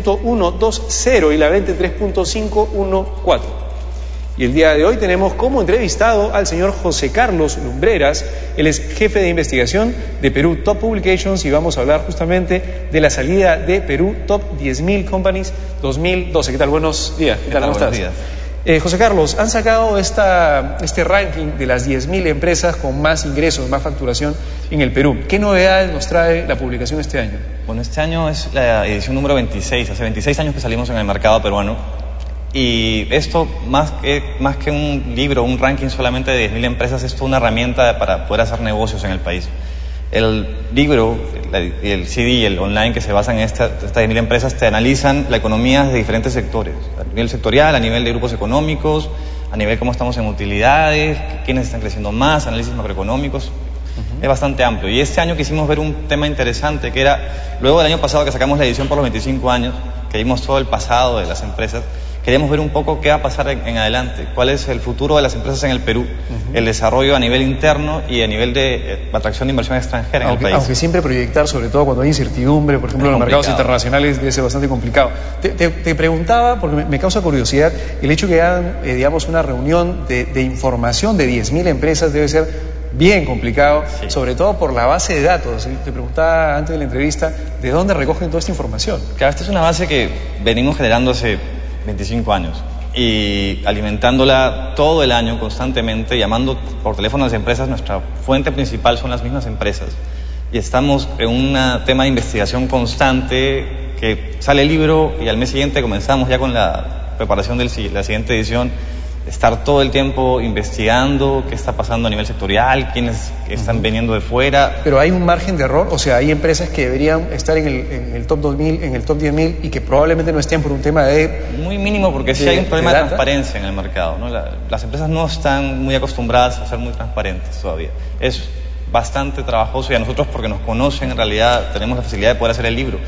3.120 y la 23.514. Y el día de hoy tenemos como entrevistado al señor José Carlos Lumbreras. Él es jefe de investigación de Perú Top Publications y vamos a hablar justamente de la salida de Perú Top 10.000 Companies 2012. ¿Qué tal? Buenos días. ¿Qué tal? ¿Cómo estás? Buenos días. José Carlos, han sacado este ranking de las 10.000 empresas con más ingresos, más facturación en el Perú. ¿Qué novedades nos trae la publicación este año? Bueno, este año es la edición número 26. Hace 26 años que salimos en el mercado peruano. Y esto, más que un libro, un ranking solamente de 10.000 empresas, es toda una herramienta para poder hacer negocios en el país. El libro, el CD y el online que se basan en estas 10.000 empresas te analizan la economía de diferentes sectores, a nivel sectorial, a nivel de grupos económicos, a nivel cómo estamos en utilidades, quiénes están creciendo más, análisis macroeconómicos. Es bastante amplio. Y este año quisimos ver un tema interesante que era, luego del año pasado que sacamos la edición por los 25 años, que vimos todo el pasado de las empresas, queríamos ver un poco qué va a pasar en adelante, cuál es el futuro de las empresas en el Perú, el desarrollo a nivel interno y a nivel de atracción de inversión extranjera en el país. Aunque siempre proyectar, sobre todo cuando hay incertidumbre, por ejemplo, en los mercados internacionales, debe ser bastante complicado. Te preguntaba, porque me causa curiosidad, el hecho que hagan, digamos, una reunión de información de 10.000 empresas debe ser bien complicado, sí, sobre todo por la base de datos. Te preguntaba antes de la entrevista, ¿de dónde recogen toda esta información? Claro, esta es una base que venimos generando hace 25 años y alimentándola todo el año constantemente, llamando por teléfono a las empresas. Nuestra fuente principal son las mismas empresas y estamos en un tema de investigación constante, que sale el libro y al mes siguiente comenzamos ya con la preparación de la siguiente edición. Estar todo el tiempo investigando qué está pasando a nivel sectorial, quiénes están viniendo de fuera. Pero hay un margen de error, o sea, hay empresas que deberían estar en el top 2.000, en el top 10.000 y que probablemente no estén por un tema de... Muy mínimo, porque sí hay un problema de transparencia en el mercado, ¿no? Las empresas no están muy acostumbradas a ser muy transparentes todavía. Es bastante trabajoso y a nosotros, porque nos conocen, en realidad tenemos la facilidad de poder hacer el libro.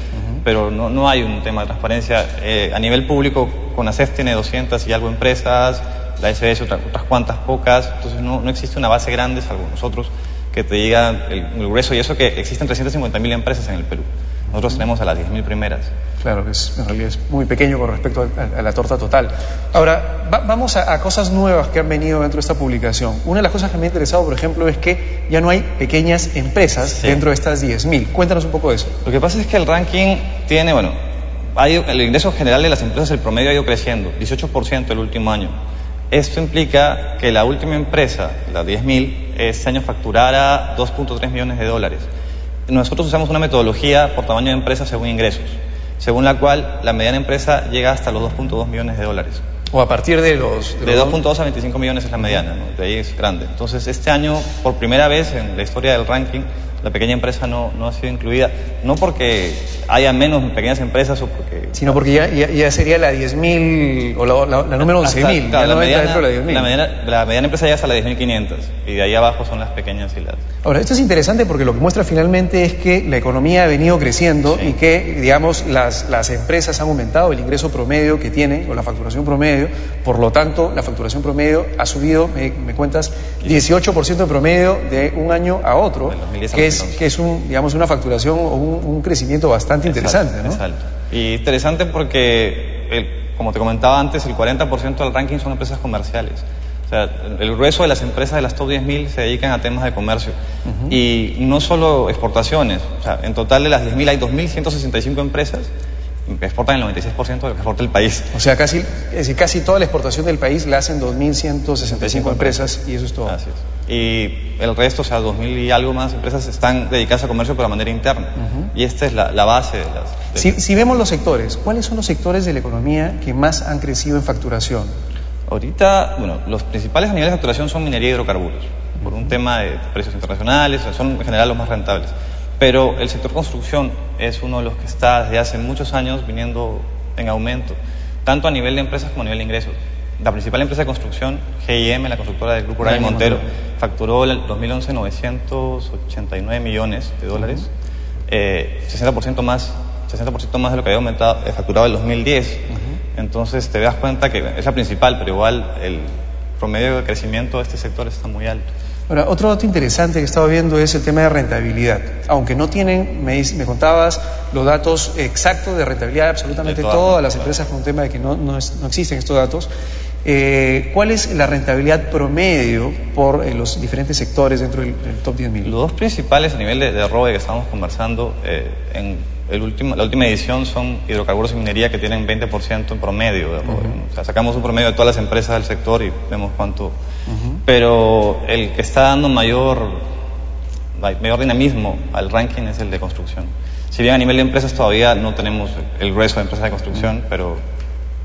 Pero no hay un tema de transparencia. A nivel público, CONACEF tiene 200 y algo empresas, la SBS otras cuantas pocas, entonces no existe una base grande, salvo nosotros, que te diga el grueso, y eso que existen 350.000 empresas en el Perú. Nosotros tenemos a las 10.000 primeras. Claro, en realidad es muy pequeño con respecto a la torta total. Ahora, vamos a cosas nuevas que han venido dentro de esta publicación. Una de las cosas que me ha interesado, por ejemplo, es que ya no hay pequeñas empresas dentro de estas 10.000. Cuéntanos un poco de eso. Lo que pasa es que el ranking tiene, el ingreso general de las empresas, el promedio ha ido creciendo, 18% el último año. Esto implica que la última empresa, la 10.000, este año facturara 2.3 millones de dólares. Nosotros usamos una metodología por tamaño de empresa según ingresos, según la cual la mediana empresa llega hasta los 2.2 millones de dólares. O a partir de los... De 2.2 a 25 millones es la mediana, ¿no? De ahí es grande. Entonces, este año, por primera vez en la historia del ranking, la pequeña empresa no ha sido incluida, no porque haya menos pequeñas empresas o porque... Sino porque ya sería la 10.000 o la número 11.000. Claro, la mediana empresa ya hasta la 10.500 y de ahí abajo son las pequeñas y las... Ahora, esto es interesante porque lo que muestra finalmente es que la economía ha venido creciendo, sí, y que, digamos, las empresas han aumentado el ingreso promedio que tienen o la facturación promedio. Por lo tanto, la facturación promedio ha subido, me cuentas, 18% de promedio de un año a otro, que es una facturación o un crecimiento bastante interesante, ¿no? Exacto. Y interesante porque, como te comentaba antes, el 40% del ranking son empresas comerciales. O sea, el grueso de las empresas de las top 10.000 se dedican a temas de comercio. Y no solo exportaciones. O sea, en total de las 10.000 hay 2.165 empresas que exportan el 96% de lo que exporta el país. O sea, casi toda la exportación del país la hacen 2.165 empresas y eso es todo. Así es. Y el resto, o sea, 2.000 y algo más empresas están dedicadas a comercio pero de manera interna. Y esta es la base de las... Si vemos los sectores, ¿cuáles son los sectores de la economía que más han crecido en facturación? Ahorita, los principales a nivel de facturación son minería y hidrocarburos, por un tema de precios internacionales, son en general los más rentables. Pero el sector construcción es uno de los que está desde hace muchos años viniendo en aumento, tanto a nivel de empresas como a nivel de ingresos. La principal empresa de construcción, GIM, la constructora del Grupo Ray Montero, facturó en el 2011 989 millones de dólares, 60% más de lo que había facturado en el 2010. Entonces te das cuenta que es la principal, pero igual el promedio de crecimiento de este sector está muy alto. Ahora, otro dato interesante que he estado viendo es el tema de rentabilidad. Aunque no tienen, me contabas, los datos exactos de rentabilidad de absolutamente todas las empresas, con un tema de que no existen estos datos. ¿Cuál es la rentabilidad promedio por los diferentes sectores dentro del top 10.000? Los dos principales a nivel de ROE que estamos conversando en la última edición son hidrocarburos y minería, que tienen 20% en promedio de ROE. O sea, sacamos un promedio de todas las empresas del sector y vemos cuánto. Pero el que está dando mayor dinamismo al ranking es el de construcción. Si bien a nivel de empresas todavía no tenemos el grueso de empresas de construcción, pero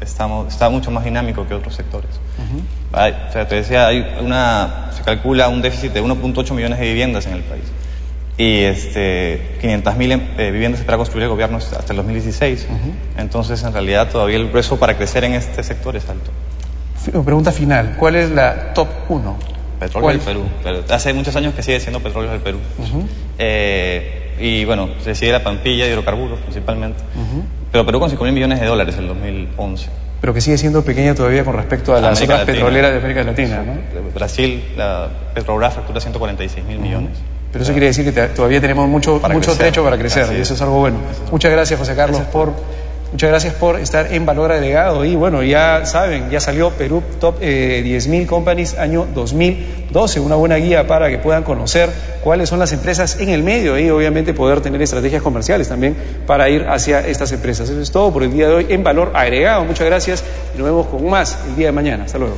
está mucho más dinámico que otros sectores. O sea, te decía, se calcula un déficit de 1.8 millones de viviendas en el país. Y 500.000 viviendas se espera construir el gobierno hasta el 2016. Entonces, en realidad, todavía el grueso para crecer en este sector es alto. Pregunta final, ¿cuál es la top 1? Petróleo del Perú. Hace muchos años que sigue siendo Petróleo del Perú. Y bueno, se sigue la Pampilla, hidrocarburos principalmente. Pero Perú con 5.000 millones de dólares en el 2011. Pero que sigue siendo pequeña todavía con respecto a las otras petroleras de América Latina, ¿no? Brasil, la Petrobras factura 146.000 millones. Pero eso quiere decir que todavía tenemos mucho trecho para crecer, y eso es algo bueno. Muchas gracias, José Carlos, muchas gracias por estar en Valor Agregado. Y bueno, ya saben, ya salió Perú Top 10.000 Companies año 2012, una buena guía para que puedan conocer cuáles son las empresas en el medio y obviamente poder tener estrategias comerciales también para ir hacia estas empresas. Eso es todo por el día de hoy en Valor Agregado. Muchas gracias y nos vemos con más el día de mañana. Hasta luego.